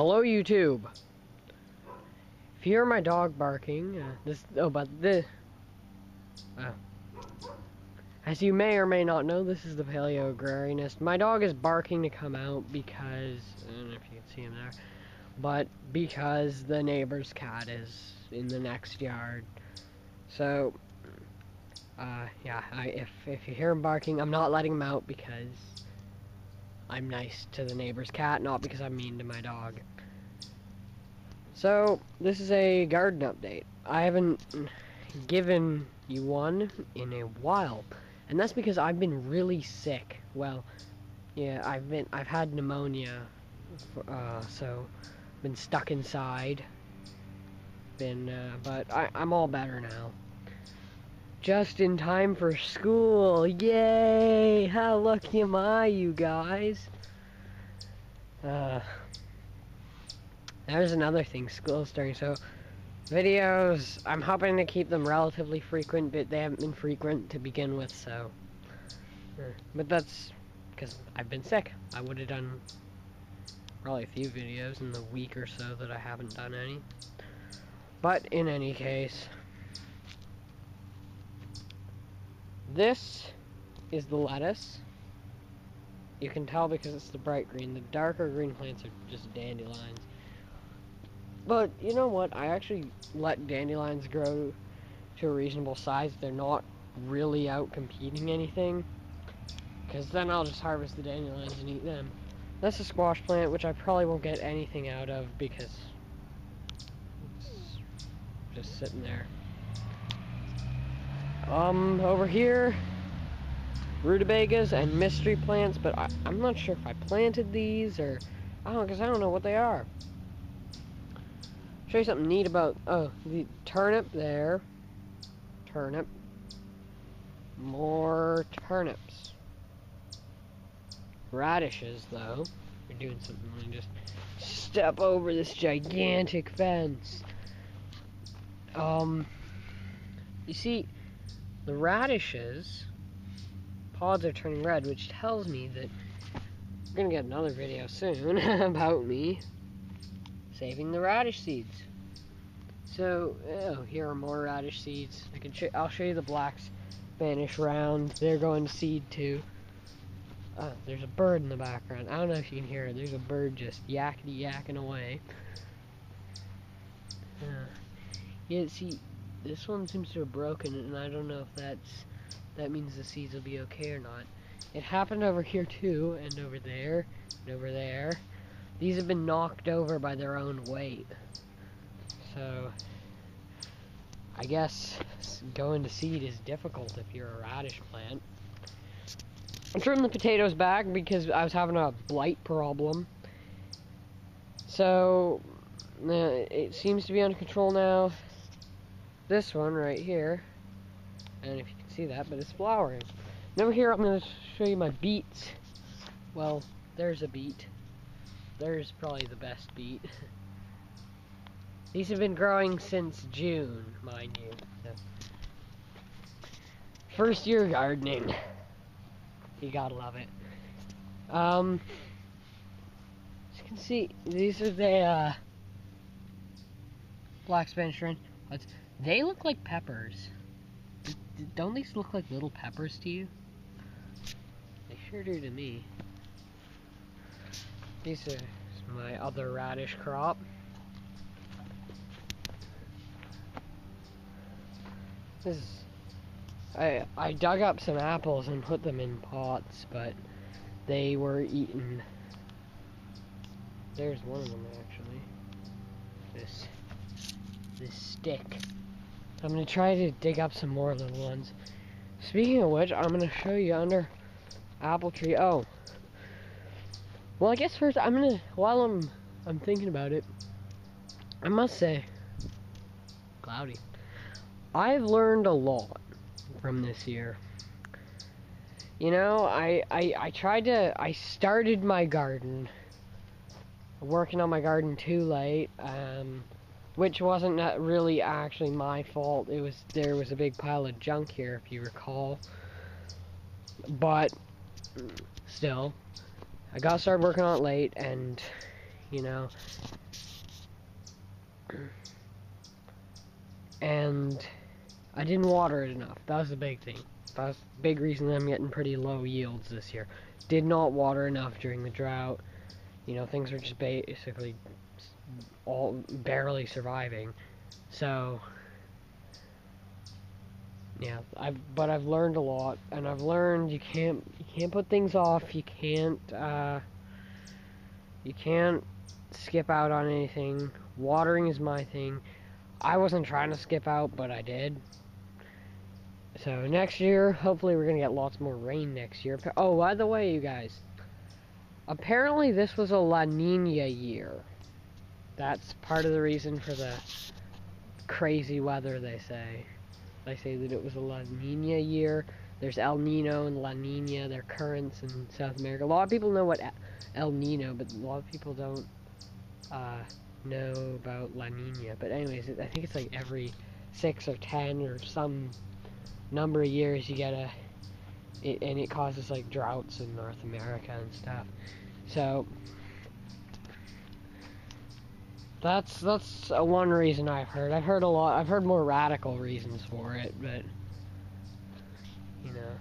Hello, YouTube. If you hear my dog barking, as you may or may not know, this is the Paleo-Agrarianist. My dog is barking to come out because, I don't know if you can see him there, but because the neighbor's cat is in the next yard. So, yeah, if you hear him barking, I'm not letting him out because I'm nice to the neighbor's cat, not because I'm mean to my dog. So, this is a garden update. I haven't given you one in a while, and that's because I've been really sick. Well, yeah, I've had pneumonia, so been stuck inside. But I'm all better now. Just in time for school, yay! How lucky am I, you guys? There's another thing, school's starting, so videos, I'm hoping to keep them relatively frequent, but they haven't been frequent to begin with, so, but that's because I've been sick. I would have done probably a few videos in the week or so that I haven't done any, but in any case, this is the lettuce. You can tell because it's the bright green. The darker green plants are just dandelions. But, you know what, I actually let dandelions grow to a reasonable size. They're not really out competing anything, because then I'll just harvest the dandelions and eat them. That's a squash plant, which I probably won't get anything out of, because it's just sitting there. Over here, rutabagas and mystery plants, but I'm not sure if I planted these, or, because I don't know what they are. Show you something neat about, the turnip there. Turnip. More turnips. Radishes, though. We're doing something, let me just step over this gigantic fence. You see, the radishes, pods are turning red, which tells me that we're gonna get another video soon about me saving the radish seeds. So, here are more radish seeds. I'll show you the black Spanish round. They're going to seed too. There's a bird in the background. I don't know if you can hear it. There's a bird just yakety-yakking away. Yeah, see, this one seems to have broken, and I don't know if that means the seeds will be okay or not. It happened over here too, and over there, and over there. These have been knocked over by their own weight. So, I guess going to seed is difficult if you're a radish plant. I'm trimming the potatoes back because I was having a blight problem. So, it seems to be under control now. This one right here, and if you can see that, but it's flowering. And over here I'm going to show you my beets. Well, there's a beet. There's probably the best beet. These have been growing since June, mind you. So. First year gardening. You gotta love it. As you can see, these are the black Spanish round. They look like peppers. Don't these look like little peppers to you? They sure do to me. These are my other radish crop. This is, I dug up some apples and put them in pots, but they were eaten. There's one of them actually. This stick. I'm gonna try to dig up some more little ones. Speaking of which, I'm gonna show you under apple tree. Oh. Well, I guess first while I'm thinking about it, I must say, cloudy. I've learned a lot from this year. You know, I started my garden, working on my garden too late, which wasn't really actually my fault. There was a big pile of junk here, if you recall. But still, I got started working on it late, and you know. And I didn't water it enough. That was the big thing. That was the big reason I'm getting pretty low yields this year. Did not water enough during the drought. You know, things were just basically all barely surviving. So, yeah, but I've learned a lot, and I've learned you can't put things off. You can't skip out on anything. Watering is my thing. I wasn't trying to skip out, but I did. So next year, hopefully we're gonna get lots more rain next year. Oh, by the way, you guys, apparently this was a La Nina year. That's part of the reason for the crazy weather, they say. They say that it was a La Nina year. There's El Nino and La Nina. They're currents in South America. A lot of people know what El Nino, but a lot of people don't know about La Nina. But anyways, I think it's like every 6 or 10 or some number of years you get and it causes like droughts in North America and stuff. So that's one reason I've heard. I've heard a lot. I've heard more radical reasons for it, but you know.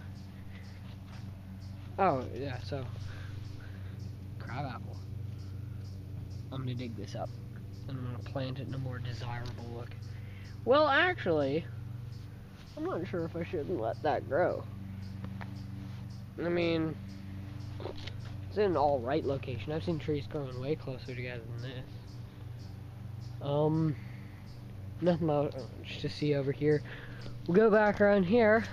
Oh yeah, so crabapple. I'm gonna dig this up and I'm gonna plant it in a more desirable look. Well, actually, I'm not sure if I shouldn't let that grow. I mean, it's in an alright location. I've seen trees growing way closer together than this. Nothing much to see over here. We'll go back around here.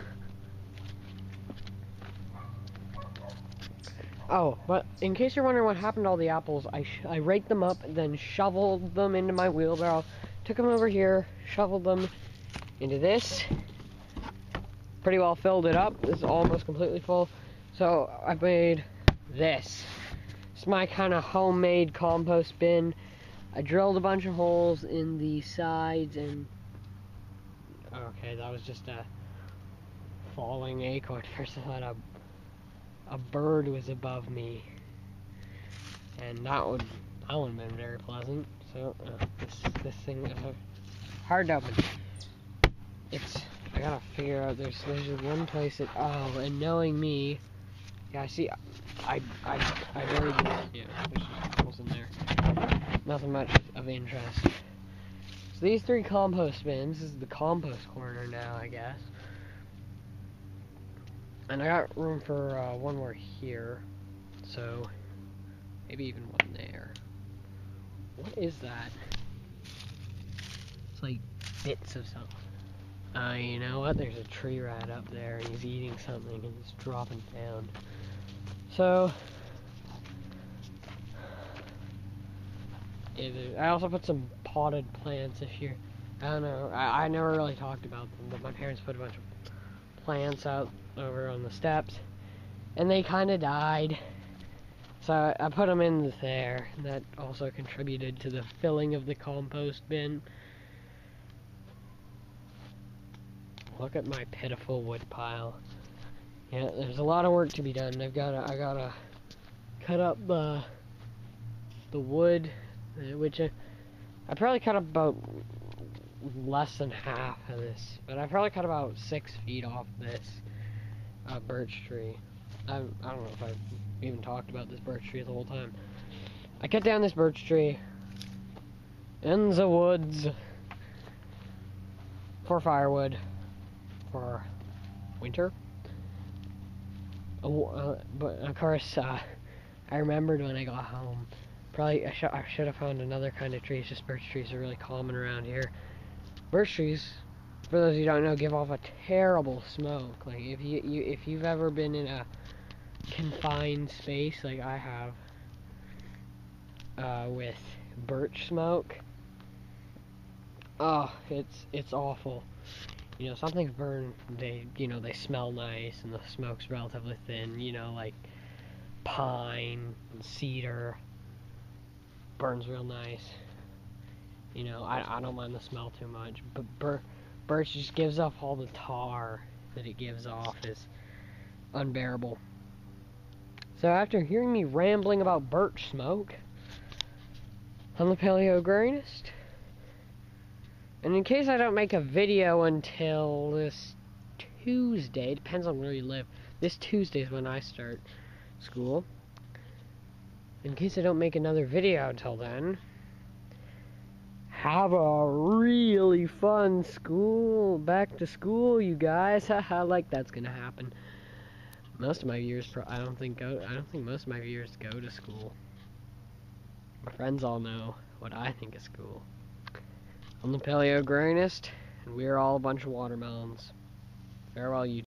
Oh, but in case you're wondering what happened to all the apples, I raked them up, then shoveled them into my wheelbarrow, took them over here, shoveled them into this, pretty well filled it up. This is almost completely full. So I made this. It's my kind of homemade compost bin. I drilled a bunch of holes in the sides and... Okay, that was just a falling acorn. First I thought a bird was above me. And that wouldn't have been very pleasant. So, this thing is hard to open. I gotta figure out, there's one place that, oh, and knowing me, yeah, see, I buried this, yeah, there's just holes in there. Nothing much of interest. So these 3 compost bins, this is the compost corner now, I guess. And I got room for one more here, so maybe even one there. What is that? It's like bits of something. You know what? There's a tree rat up there, and he's eating something, and it's dropping down. So, I also put some potted plants if you're... I don't know, I never really talked about them, but my parents put a bunch of plants out over on the steps, and they kind of died. So I put them in there, and that also contributed to the filling of the compost bin. Look at my pitiful wood pile. Yeah, there's a lot of work to be done. I gotta cut up the wood, which I probably cut up about less than half of this, but I probably cut about 6 feet off this birch tree. I don't know if I've even talked about this birch tree the whole time. I cut down this birch tree in the woods for firewood for winter. But of course, I remembered when I got home. Probably I should have found another kind of tree. It's just birch trees are really common around here. Birch trees, for those of you who don't know, give off a terrible smoke. Like if you've ever been in a confined space like I have with birch smoke, oh, it's awful. You know, something's burned, they smell nice and the smoke's relatively thin, you know, like pine and cedar burns real nice. You know, I don't mind the smell too much, but birch just gives off all the tar that it gives off is unbearable. So after hearing me rambling about birch smoke, I'm the paleoagronomist. And in case I don't make a video until this Tuesday, depends on where you live. This Tuesday is when I start school. In case I don't make another video until then, have a really fun school, back to school, you guys. Haha, like that's gonna happen. Most of my viewers, I don't think most of my viewers go to school. My friends all know what I think is cool. I'm the paleoagronomist, and we're all a bunch of watermelons. Farewell, you.